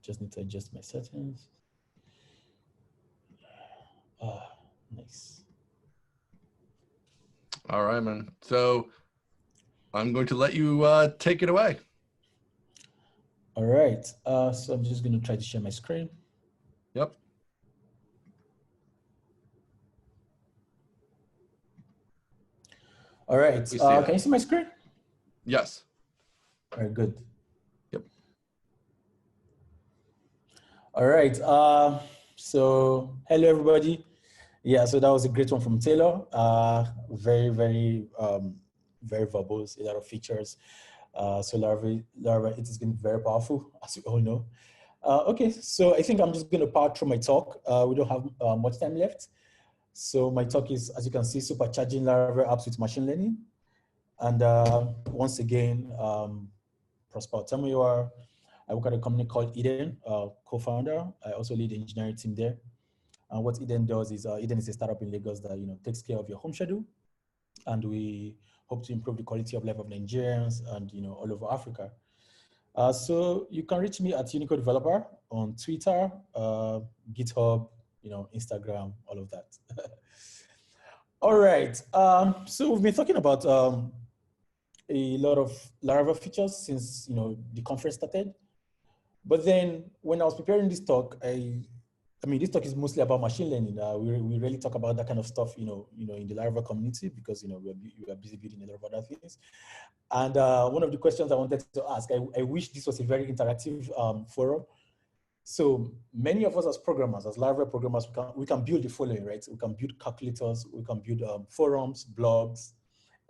just need to adjust my settings. Nice. All right, man. So I'm going to let you take it away. All right. So I'm just going to try to share my screen. Yep. All right. Can you see my screen? Yes. All right, good. Yep. All right. So hello, everybody. Yeah, so that was a great one from Taylor. Very, very verbose, a lot of features. So Laravel, it is going to be very powerful, as you all know. Okay, so I think I'm just going to power through my talk. We don't have much time left. So my talk is, as you can see, supercharging Laravel apps with machine learning. And once again, Prosper Otemuyiwa. I work at a company called Eden, co-founder. I also lead the engineering team there. And what Eden does is, Eden is a startup in Lagos that takes care of your home schedule, and we hope to improve the quality of life of Nigerians and all over Africa. So you can reach me at Unicode Developer on Twitter, GitHub, Instagram, all of that. All right. So we've been talking about a lot of Laravel features since the conference started. But then when I was preparing this talk, I mean, this talk is mostly about machine learning. We really talk about that kind of stuff, in the Laravel community, because we are busy building a lot of other things. And one of the questions I wanted to ask, I wish this was a very interactive forum. So many of us as programmers, as Laravel programmers, we can build the following, right? We can build calculators, we can build forums, blogs,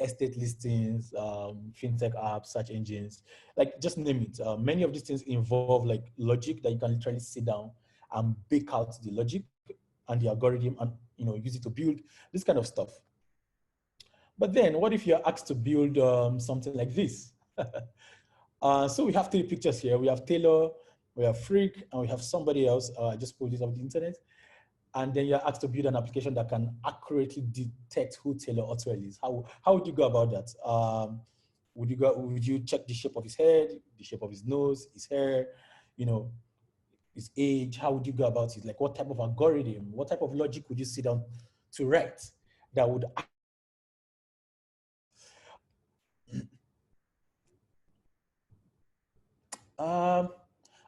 estate listings, fintech apps, search engines, like just name it. Many of these things involve like logic that you can literally sit down and bake out the logic and the algorithm and use it to build this kind of stuff. But then what if you're asked to build something like this? So we have three pictures here. We have Taylor, we have Freak, and we have somebody else. I just pulled this off the internet. And then you're asked to build an application that can accurately detect who Taylor Otwell is. How would you go about that? Would you check the shape of his head, the shape of his nose, his hair, his age? How would you go about it? Like, what type of algorithm, what type of logic would you sit down to write that would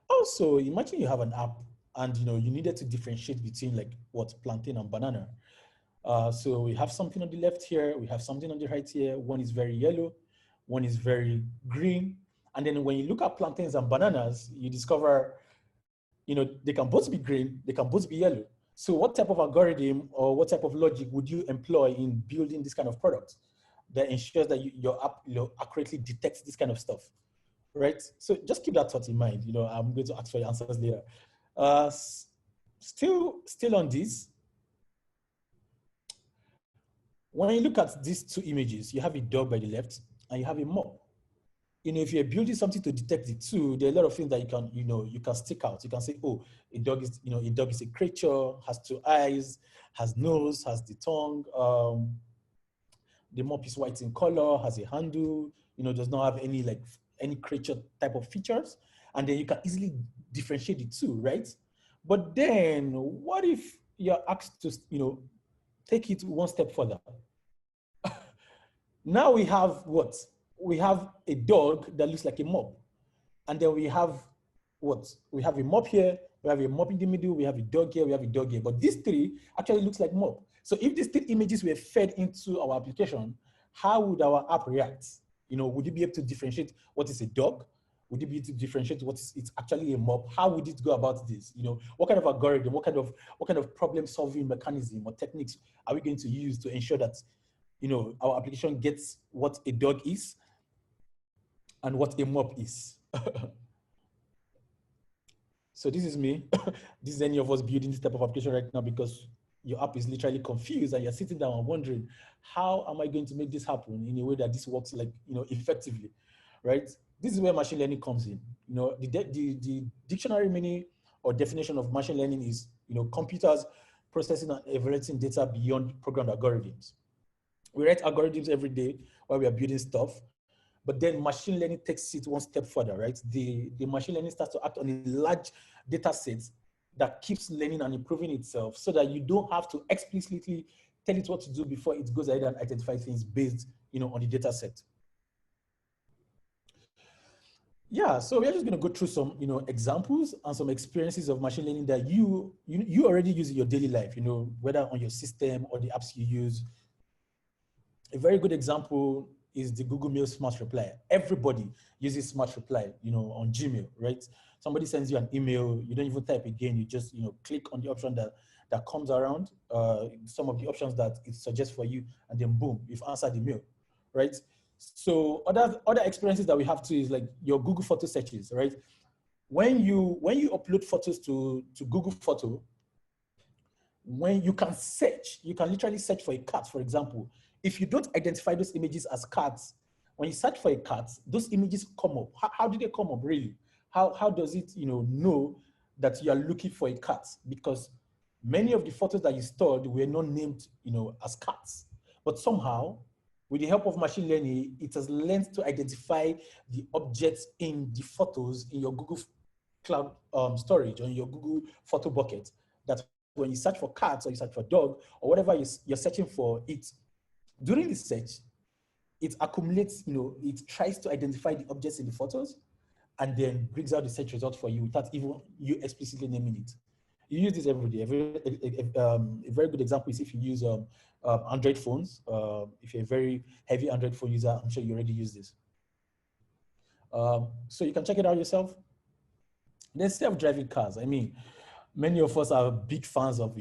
also, imagine you have an app and you needed to differentiate between like what plantain and banana. So we have something on the left here, we have something on the right here. One is very yellow, one is very green. And then when you look at plantains and bananas, you discover, they can both be green, they can both be yellow. So what type of algorithm or what type of logic would you employ in building this kind of product that ensures that your app accurately detects this kind of stuff, right? So just keep that thought in mind. I'm going to ask for your answers later. Still on this, when you look at these two images, you have a dog by the left and you have a mop. If you're building something to detect the two, there are a lot of things that you can stick out. You can say, oh, a dog is a creature, has two eyes, has nose, has the tongue. The mop is white in color, has a handle, does not have any creature type of features. And then you can easily differentiate the two, right? But then what if you're asked to, take it one step further? Now we have what? We have a dog that looks like a mop. And then we have what? We have a mop here, we have a mop in the middle, we have a dog here, we have a dog here. But these three actually looks like mop. So if these three images were fed into our application, how would our app react? Would it be able to differentiate what is a dog? Would it be able to differentiate it's actually a mop? How would it go about this? What kind of algorithm, what kind of problem solving mechanism or techniques are we going to use to ensure that our application gets what a dog is and what a mop is? So this is me. This is any of us building this type of application right now, because your app is literally confused and you're sitting down and wondering, how am I going to make this happen in a way that this works effectively, right? This is where machine learning comes in. The dictionary meaning or definition of machine learning is, computers processing and evaluating data beyond programmed algorithms. We write algorithms every day while we are building stuff, But then machine learning takes it one step further, right? The machine learning starts to act on a large data set that keeps learning and improving itself so that you don't have to explicitly tell it what to do before it goes ahead and identifies things based, on the data set. Yeah, so we're just going to go through some, examples and some experiences of machine learning that you already use in your daily life, whether on your system or the apps you use. A very good example is the Google Mail Smart Reply. Everybody uses Smart Reply, on Gmail, right? Somebody sends you an email, you don't even type again, you just, click on the option that comes around, some of the options that it suggests for you, and then boom, you've answered the mail, right? So other experiences that we have too is like your Google photo searches, right? When you upload photos to Google Photo, when you can literally search for a cat, for example. If you don't identify those images as cats, when you search for a cat, those images come up. How do they come up really? How does it know that you are looking for a cat? Because many of the photos that you stored were not named as cats, but somehow with the help of machine learning, it has learned to identify the objects in the photos in your Google Cloud storage or in your Google photo bucket. That when you search for cats or you search for dog or whatever you're searching for, during the search, it accumulates, it tries to identify the objects in the photos and then brings out the search result for you without even you explicitly naming it. You use this every day. A very good example is if you use Android phones. If you're a very heavy Android phone user, I'm sure you already use this. So you can check it out yourself. Then self-driving cars. I mean, many of us are big fans of,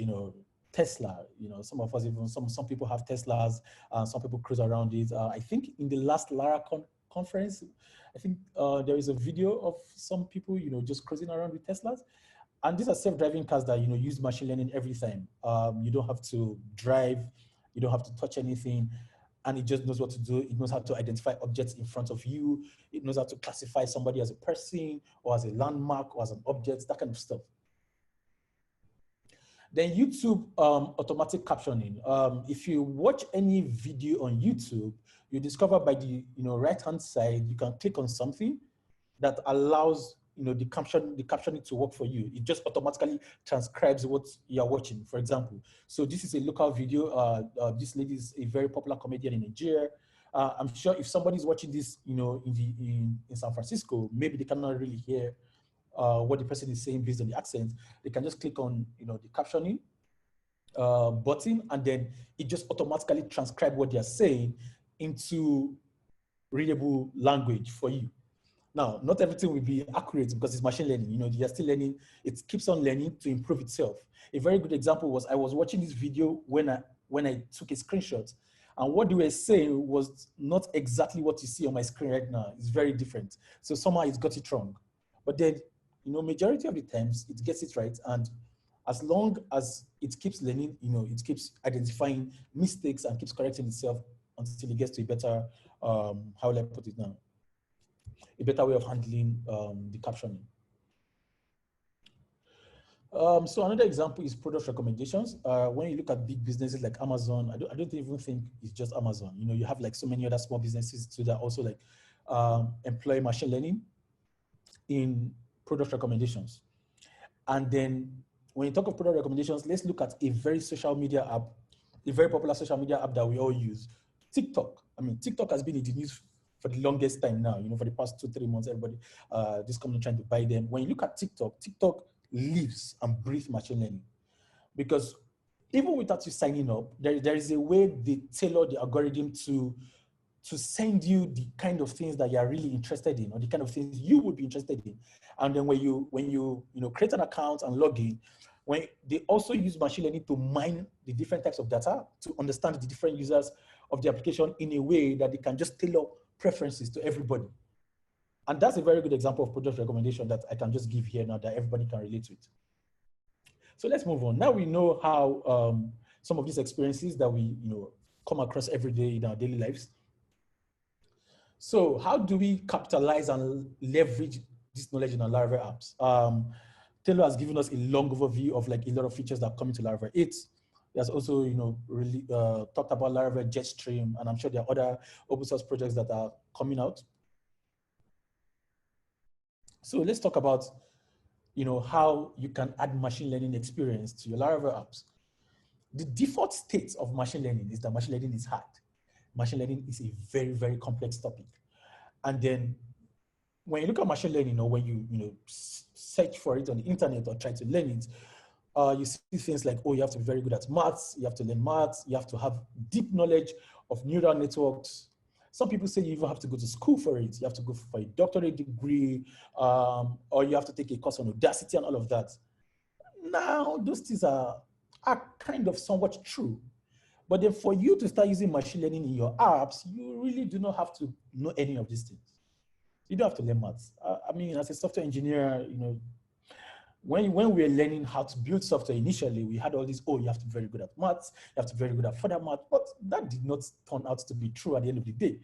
Tesla. Some of us even, some people have Teslas, some people cruise around it. I think in the last Laracon conference, I think there is a video of some people, just cruising around with Teslas. And these are self-driving cars that, use machine learning every time. You don't have to drive, you don't have to touch anything, and it just knows what to do. It knows how to identify objects in front of you. It knows how to classify somebody as a person or as a landmark or as an object, that kind of stuff. Then YouTube automatic captioning. If you watch any video on YouTube, you discover by the right-hand side, you can click on something that allows the captioning to work for you. It just automatically transcribes what you're watching, for example. So this is a local video. This lady is a very popular comedian in Nigeria. I'm sure if somebody's watching this, in San Francisco, maybe they cannot really hear what the person is saying based on the accent. They can just click on the captioning button, and then it just automatically transcribes what they're saying into readable language for you. Now, not everything will be accurate because it's machine learning. You're still learning. It keeps on learning to improve itself. A very good example was I was watching this video when I took a screenshot, and what they were saying was not exactly what you see on my screen right now. It's very different. So somehow it's got it wrong. But then, majority of the times it gets it right. And as long as it keeps learning, it keeps identifying mistakes and keeps correcting itself until it gets to a better, how will I put it now? A better way of handling the captioning. So another example is product recommendations. When you look at big businesses like Amazon, I don't even think it's just Amazon. You have like so many other small businesses too that also like employ machine learning in product recommendations. And then when you talk of product recommendations, let's look at a very social media app, a very popular social media app that we all use, TikTok. I mean, TikTok has been in the news for the longest time now, for the past 2-3 months, everybody, this company trying to buy them. When you look at TikTok, TikTok lives and breathes machine learning, because even without you signing up, there is a way they tailor the algorithm to send you the kind of things that you are really interested in, or the kind of things you would be interested in. And then when you create an account and log in, when they also use machine learning to mine the different types of data to understand the different users of the application in a way that they can just tailor preferences to everybody. And that's a very good example of product recommendation that I can just give here now that everybody can relate to it. So let's move on. Now we know how some of these experiences that we come across every day in our daily lives. So how do we capitalize and leverage this knowledge in our Laravel apps? Taylor has given us a long overview of like a lot of features that come into Laravel 8. He has also, really talked about Laravel Jetstream, and I'm sure there are other open source projects that are coming out So let's talk about, how you can add machine learning experience to your Laravel apps. The default state of machine learning is that machine learning is hard. Machine learning is a very, very complex topic. And then when you look at machine learning, or when you search for it on the internet or try to learn it, you see things like, oh, you have to be very good at maths, you have to learn maths, you have to have deep knowledge of neural networks. Some people say you even have to go to school for it. You have to go for a doctorate degree, or you have to take a course on Audacity and all of that. Now, those things are kind of somewhat true. But then for you to start using machine learning in your apps, you really do not have to know any of these things. You don't have to learn maths. I mean, as a software engineer, when we were learning how to build software initially, we had all this, oh, you have to be very good at maths, you have to be very good at further math, but that did not turn out to be true at the end of the day.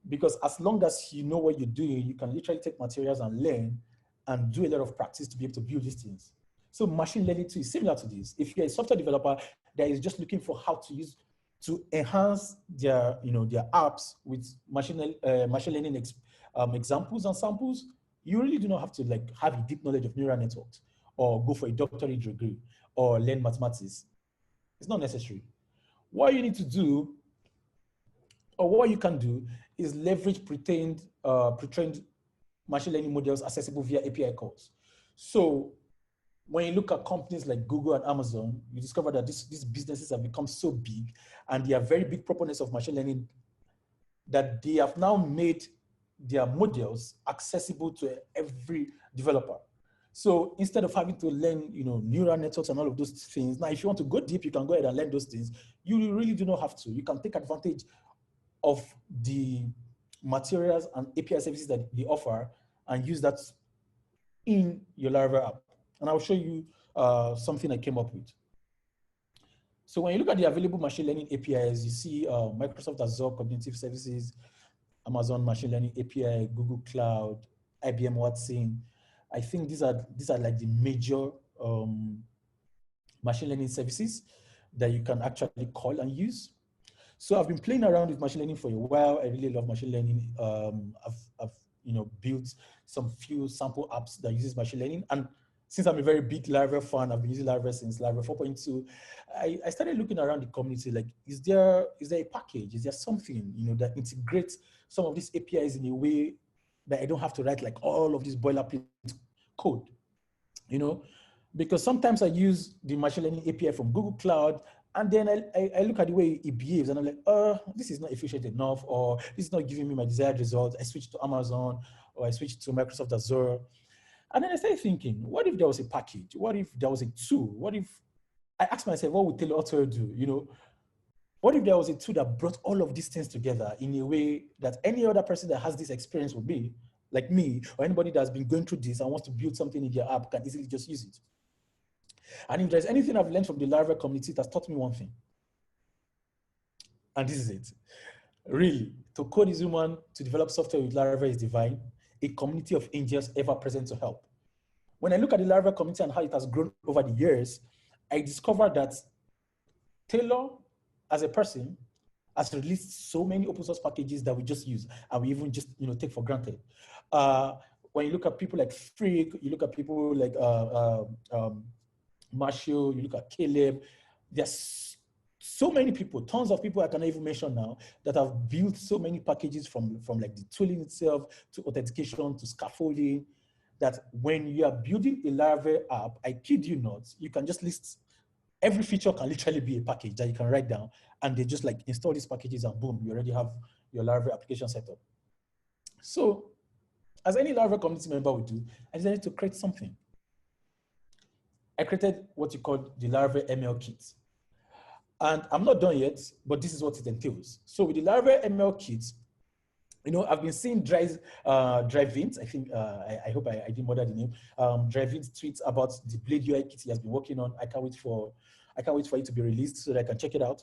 Because as long as you know what you're doing, you can literally take materials and learn and do a lot of practice to be able to build these things. So machine learning too is similar to this. If you're a software developer that is just looking for how to enhance their apps with machine learning examples and samples, you really do not have to have a deep knowledge of neural networks or go for a doctorate degree or learn mathematics. It's not necessary. What you need to do, or what you can do, is leverage pre-trained machine learning models accessible via API calls. So when you look at companies like Google and Amazon, you discover that these businesses have become so big and they are very big proponents of machine learning that they have now made their models accessible to every developer. So instead of having to learn, neural networks and all of those things, now if you want to go deep, you can go ahead and learn those things. You really do not have to. You can take advantage of the materials and API services that they offer and use that in your Laravel app. And I'll show you something I came up with. So when you look at the available machine learning APIs, you see Microsoft Azure Cognitive Services, Amazon Machine Learning API, Google Cloud, IBM Watson. I think these are like the major machine learning services that you can actually call and use. So I've been playing around with machine learning for a while. I really love machine learning. I've built some few sample apps that uses machine learning. And since I'm a very big Laravel fan, I've been using Laravel since Laravel 4.2. I started looking around the community, like, is there a package? Is there something, that integrates some of these APIs in a way that I don't have to write like all of this boilerplate code, Because sometimes I use the machine learning API from Google Cloud, and then I look at the way it behaves, and I'm like, this is not efficient enough, or this is not giving me my desired result. I switch to Amazon, or I switch to Microsoft Azure. And then I started thinking, what if there was a package? What if there was a tool? What if, I asked myself, what would Taylor Auto do? What if there was a tool that brought all of these things together in a way that any other person that has this experience with me, like me, or anybody that's been going through this and wants to build something in their app can easily just use it? And if there's anything I've learned from the Laravel community, it has taught me one thing. And this is it. Really, to code is human, to develop software with Laravel is divine. A community of angels ever present to help. When I look at the Laravel community and how it has grown over the years, I discovered that Taylor, as a person, has released so many open source packages that we just use and we even just take for granted. When you look at people like Freak, you look at people like Marshall, you look at Caleb, there's so many people, tons of people I cannot even mention now, that have built so many packages from like the tooling itself to authentication to scaffolding, that when you are building a Laravel app, I kid you not, you can just list, every feature can literally be a package that you can write down, and they just like install these packages and boom, you already have your Laravel application set up. So as any Laravel community member would do, I decided to create something. I created what you call the Laravel ML kit. And I'm not done yet, but this is what it entails. So with the Laravel ML kit, I've been seeing Drivint. I think, I hope I didn't murder the name. Drivint tweets about the Blade UI kit he has been working on. I can't wait for it to be released so that I can check it out.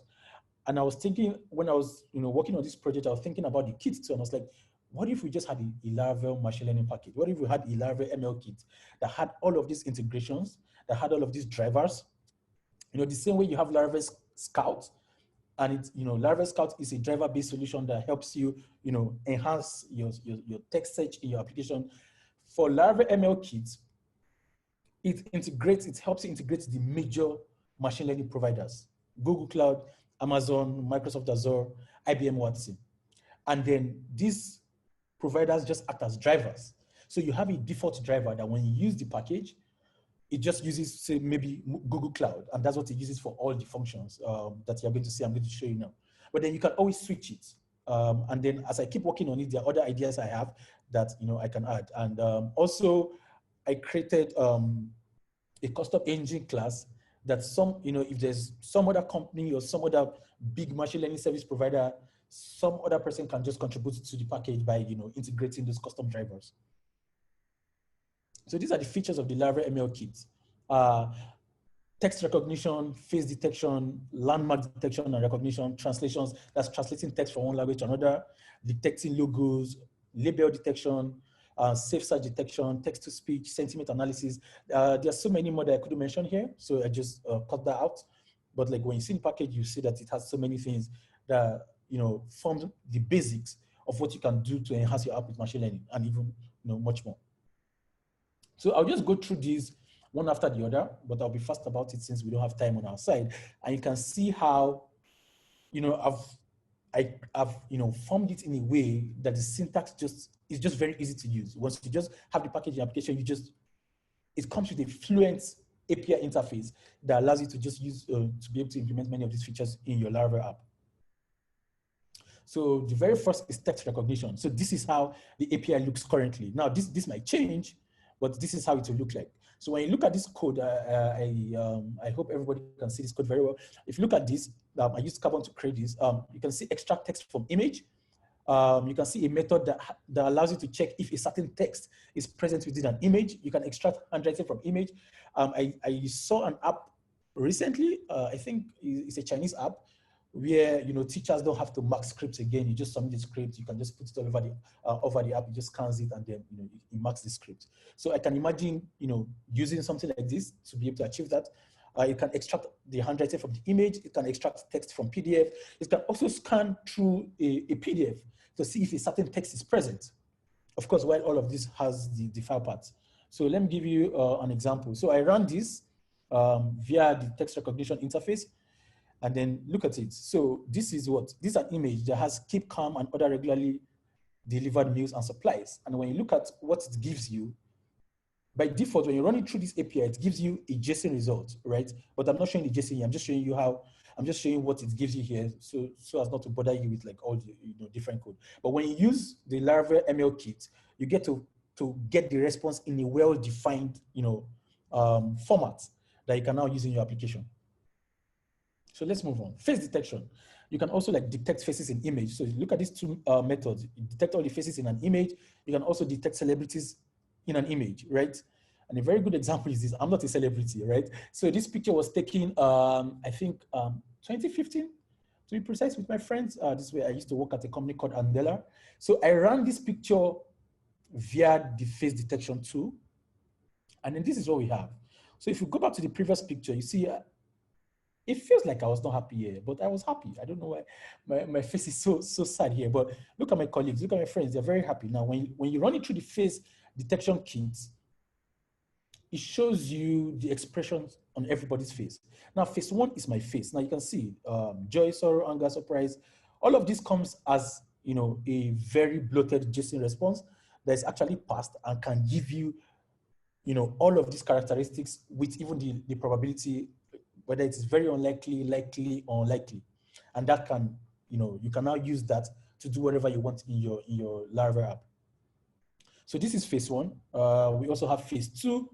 And I was thinking, when I was working on this project, I was thinking about the kit too. And I was like, what if we just had a Laravel machine learning package? What if we had a Laravel ML kit that had all of these integrations, that had all of these drivers? The same way you have Laravel Scout, and Laravel Scout is a driver-based solution that helps you, enhance your text search in your application for Laravel ML Kit, it helps integrate the major machine learning providers: Google Cloud, Amazon, Microsoft Azure, IBM Watson. And then these providers just act as drivers. So you have a default driver that when you use the package, it just uses, say, maybe Google Cloud, and that's what it uses for all the functions that you're going to see. I'm going to show you now. But then you can always switch it. And then as I keep working on it, there are other ideas I have that I can add. And also, I created a custom engine class that if there's some other company or some other big machine learning service provider, some other person can just contribute to the package by integrating those custom drivers. So these are the features of the Laravel ML Kit. Text recognition, face detection, landmark detection and recognition, translations, that's translating text from one language to another, detecting logos, label detection, safe search detection, text-to-speech, sentiment analysis. There are so many more that I couldn't mention here, so I just cut that out. But like when you see the package, you see that it has so many things that form the basics of what you can do to enhance your app with machine learning, and even much more. So I'll just go through these one after the other, but I'll be fast about it since we don't have time on our side. And you can see how I've formed it in a way that the syntax is just very easy to use. Once you just have the packaging application, it comes with a fluent API interface that allows you to just use to be able to implement many of these features in your Laravel app. So the very first is text recognition. So this is how the API looks currently. Now this might change, but this is how it will look like. So when you look at this code, I hope everybody can see this code very well. If you look at this, I used Carbon to create this. You can see extract text from image. You can see a method that allows you to check if a certain text is present within an image. You can extract handwriting from image. I saw an app recently, I think it's a Chinese app, where teachers don't have to mark scripts again. You just submit the script, you can just put it over the app, it just scans it, and then it marks the script. So I can imagine using something like this to be able to achieve that. It can extract the handwriting from the image, it can extract text from PDF, it can also scan through a PDF to see if a certain text is present. Of course, while all of this has the file paths. So let me give you an example. So I ran this via the text recognition interface. And then look at it. So this is an image that has keep calm and other regularly delivered meals and supplies. And when you look at what it gives you, by default, when you're running through this API, it gives you a JSON result, right? But I'm not showing the JSON here. I'm just showing you what it gives you here, so as not to bother you with like all the different code. But when you use the Laravel ML Kit, you get to get the response in a well-defined format that you can now use in your application. So let's move on. Face detection. You can also detect faces in image. So look at these two methods. You detect all the faces in an image. You can also detect celebrities in an image, right? And a very good example is this. I'm not a celebrity, right? So this picture was taken, I think, 2015, to be precise, with my friends. This way I used to work at a company called Andela. So I ran this picture via the face detection tool. And then this is what we have. So if you go back to the previous picture, you see it feels like I was not happy here, but I was happy. I don't know why my face is so sad here, but look at my colleagues, look at my friends, they're very happy. Now, when you run it through the face detection kit, it shows you the expressions on everybody's face. Now, face one is my face. Now you can see joy, sorrow, anger, surprise. All of this comes as a very bloated JSON response that is actually passed and can give you all of these characteristics with even the probability, whether it is very unlikely, likely, or unlikely. And that can, you can now use that to do whatever you want in your Laravel app. So this is phase one. We also have phase two.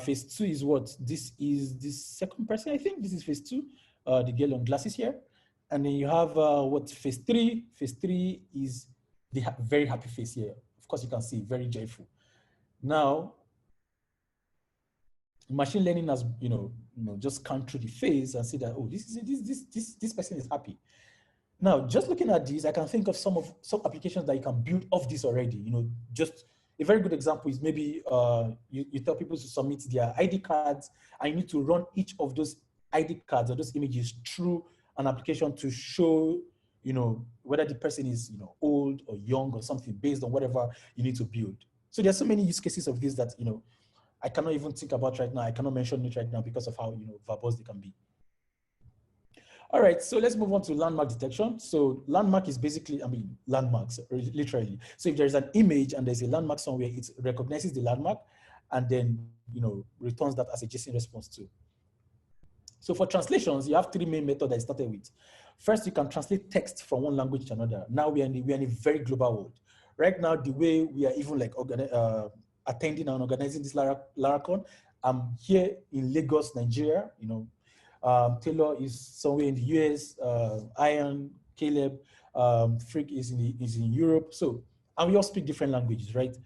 Phase two is what? This is the second person, I think. This is phase two, the girl on glasses here. And then you have phase three? Phase three is the very happy face here. Of course, you can see very joyful. Now, machine learning has, just scanned through the face and see that, oh, this person is happy. Now, just looking at this, I can think of some applications that you can build off this already. Just a very good example is maybe you tell people to submit their ID cards, and you need to run each of those ID cards or those images through an application to show, whether the person is, old or young or something based on whatever you need to build. So there's so many use cases of this that, I cannot even think about right now. I cannot mention it right now because of how, verbose they can be. All right, so let's move on to landmark detection. So landmark is basically, landmarks, literally. So if there's an image and there's a landmark somewhere, it recognizes the landmark and then, returns that as a JSON response too. So for translations, you have three main methods I started with. First, you can translate text from one language to another. Now we are in a very global world. Right now, the way we are even like attending and organizing this Laracon, I'm here in Lagos, Nigeria. Taylor is somewhere in the US. Ian, Caleb, Frick is in Europe. So, and we all speak different languages, right?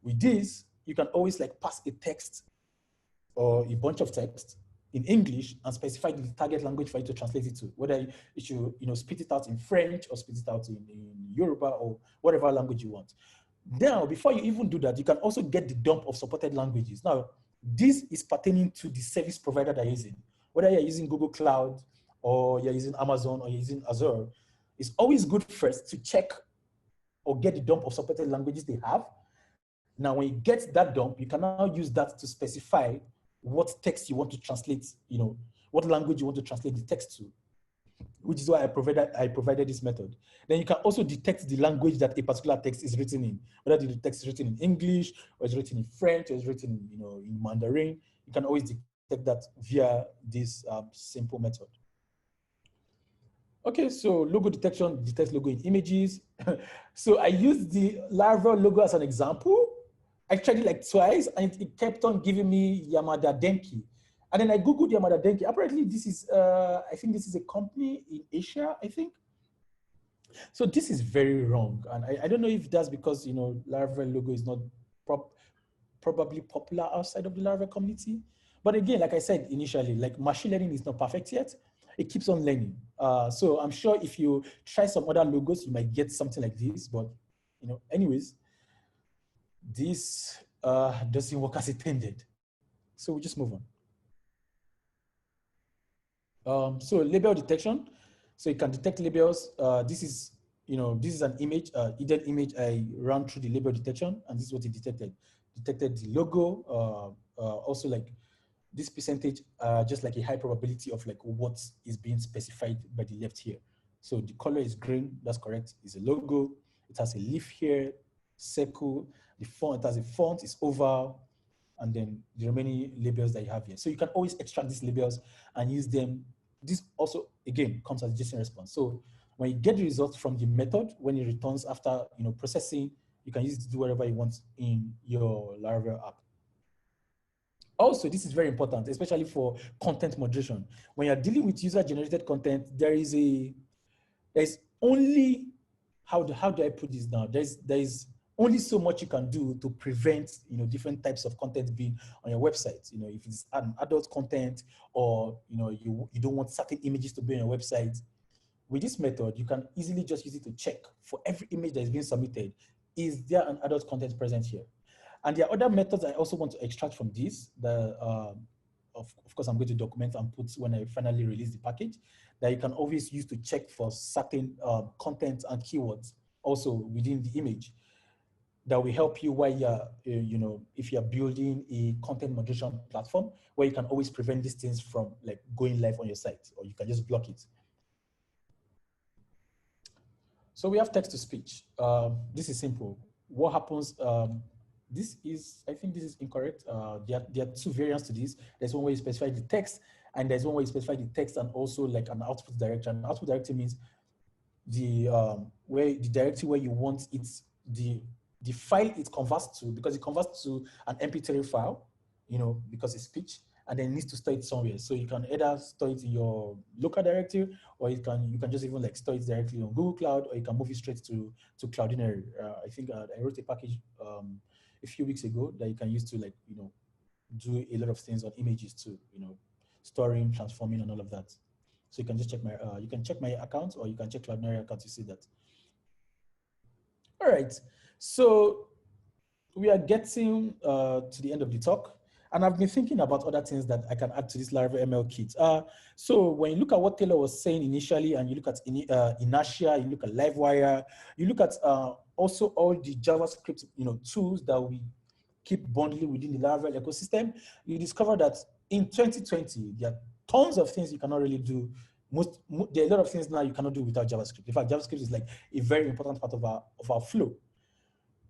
With this, you can always like pass a text or a bunch of text in English and specify the target language for you to translate it to, whether you should spit it out in French or spit it out in Yoruba or whatever language you want. Now, before you even do that, you can also get the dump of supported languages. Now, this is pertaining to the service provider that you're using. Whether you're using Google Cloud or you're using Amazon or you're using Azure, it's always good first to check or get the dump of supported languages they have. Now, when you get that dump, you can now use that to specify what text you want to translate, what language you want to translate the text to, which is why I provided this method. Then you can also detect the language that a particular text is written in, whether the text is written in English or is written in French or is written in Mandarin. You can always detect that via this simple method. Okay, so logo detection detects logo in images. So I used the Laravel logo as an example. I tried it like twice and it kept on giving me Yamada Denki. And then I Googled Yamada Denki. Apparently this is, I think this is a company in Asia, I think. So this is very wrong. And I don't know if that's because, Laravel logo is not probably popular outside of the Laravel community. But again, like I said initially, like machine learning is not perfect yet. It keeps on learning. So I'm sure if you try some other logos, you might get something like this. But, anyways, this doesn't work as intended. So we just move on. So label detection. So you can detect labels. This is an image, hidden image. I ran through the label detection, and this is what it detected. Detected the logo. Also, like this percentage, just like a high probability of like what is being specified by the left here. So the color is green. That's correct. It's a logo. It has a leaf here, circle. The font, it has a font. It's oval. And then the remaining labels that you have here. So you can always extract these labels and use them. This also, again, comes as JSON response. So when you get the results from the method, when it returns after processing, you can use it to do whatever you want in your Laravel app. Also, this is very important, especially for content moderation. When you're dealing with user-generated content, there's only, how do I put this now? There's only so much you can do to prevent different types of content being on your website. If it's an adult content or you don't want certain images to be on your website. With this method, you can easily just use it to check for every image that is being submitted, is there an adult content present here? And there are other methods I also want to extract from this. Of course, I'm going to document and put when I finally release the package, that you can always use to check for certain content and keywords also within the image. That will help you while you're, if you're building a content moderation platform, where you can always prevent these things from like going live on your site, or you can just block it. So we have text to speech. This is simple. What happens? I think this is incorrect. There are two variants to this. There's one where you specify the text, and there's one where you specify the text and also like an output directory. An output directory means the directory where you want it, the file it converts to, because it converts to an MP3 file, because it's speech, and then it needs to store it somewhere. So you can either store it in your local directory, or you can just even like store it directly on Google Cloud, or you can move it straight to Cloudinary. I think I wrote a package a few weeks ago that you can use to like do a lot of things on images too, storing, transforming, and all of that. So you can just check my account, or you can check Cloudinary account to see that. All right, so we are getting to the end of the talk. And I've been thinking about other things that I can add to this Laravel ML kit. So when you look at what Taylor was saying initially, and you look at inertia, you look at Livewire, you look at also all the JavaScript tools that we keep bundling within the Laravel ecosystem, you discover that in 2020, there are tons of things you cannot really do. There are a lot of things now you cannot do without JavaScript. In fact, JavaScript is like a very important part of our flow.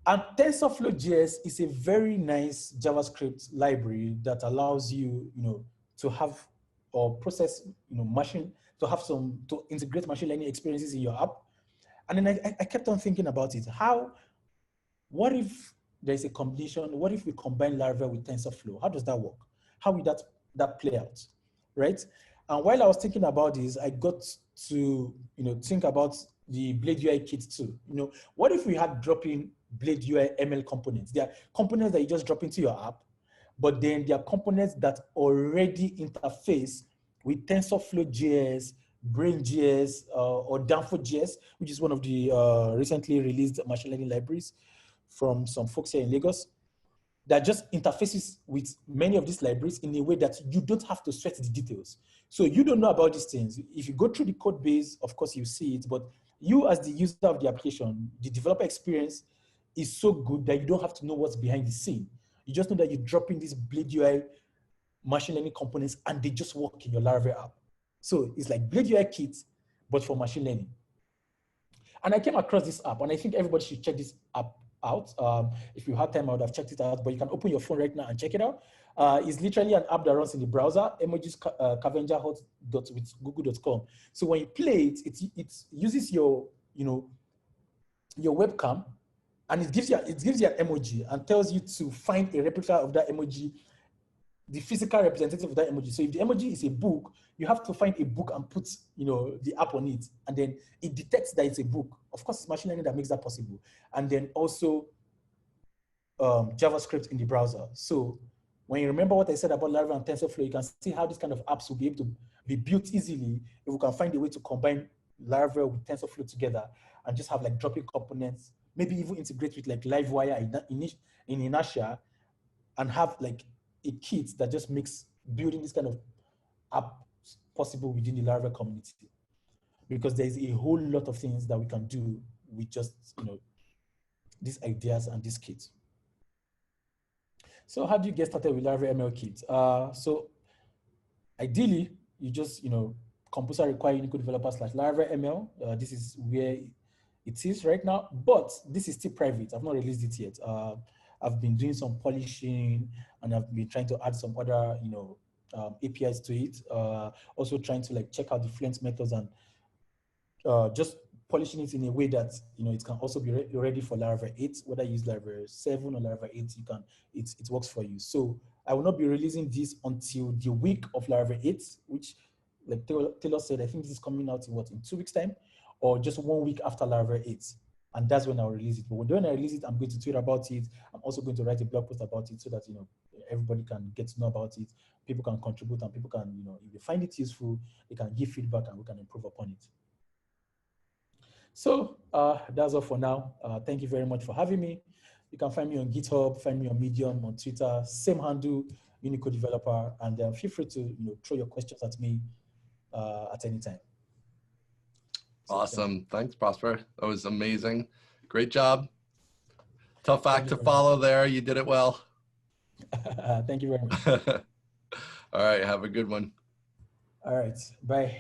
And TensorFlow.js is a very nice JavaScript library that allows you, to have or process, to integrate machine learning experiences in your app. And then I kept on thinking about it. What if there's a combination? What if we combine Laravel with TensorFlow? How does that work? How will that play out, right? And while I was thinking about this, I got to, think about the Blade UI kit too. What if we had drop-in Blade UI ML components? They are components that you just drop into your app, but then there are components that already interface with TensorFlow.js, Brain.js, or Danfo.js, which is one of the recently released machine learning libraries from some folks here in Lagos, that just interfaces with many of these libraries in a way that you don't have to sweat the details. So you don't know about these things. If you go through the code base, of course you see it, but you as the user of the application, the developer experience is so good that you don't have to know what's behind the scene. You just know that you drop in these Blade UI machine learning components and they just work in your Laravel app. So it's like Blade UI kit, but for machine learning. And I came across this app, and I think everybody should check this app out. If you had time, I would have checked it out, but you can open your phone right now and check it out. It's literally an app that runs in the browser, emojis Scavenger Hot with google.com. So when you play it, it uses your webcam, and it gives you an emoji and tells you to find a replica of that emoji, the physical representative of that emoji. So if the emoji is a book, you have to find a book and put the app on it, and then it detects that it's a book. Of course, it's machine learning that makes that possible. And then also JavaScript in the browser. So when you remember what I said about Laravel and TensorFlow, you can see how this kind of apps will be able to be built easily if we can find a way to combine Laravel with TensorFlow together and just have like drop-in components, maybe even integrate with like Livewire in inertia, and have like a kit that just makes building this kind of app possible within the Laravel community. Because there's a whole lot of things that we can do with just these ideas and this kit. So how do you get started with Laravel ML kit? So ideally, you just composer require Unicode developer / Laravel ML. This is where it is right now, but this is still private. I've not released it yet. I've been doing some polishing, and I've been trying to add some other APIs to it. Also trying to like check out the Fluent methods and just polishing it in a way that it can also be ready for Laravel 8. Whether you use Laravel 7 or Laravel 8, it works for you. So I will not be releasing this until the week of Laravel 8, which, like Taylor said, I think this is coming out in 2 weeks time, or just 1 week after Laravel 8. And that's when I'll release it. But when I release it, I'm going to tweet about it. I'm also going to write a blog post about it so that everybody can get to know about it. People can contribute, and people can, if they find it useful, they can give feedback and we can improve upon it. So that's all for now. Thank you very much for having me. You can find me on GitHub, find me on Medium, on Twitter, same handle, Unicode Developer, and feel free to throw your questions at me at any time. So, awesome. Thanks, Prosper. That was amazing. Great job. Tough act to follow there. You did it well. Thank you very much. All right. Have a good one. All right. Bye.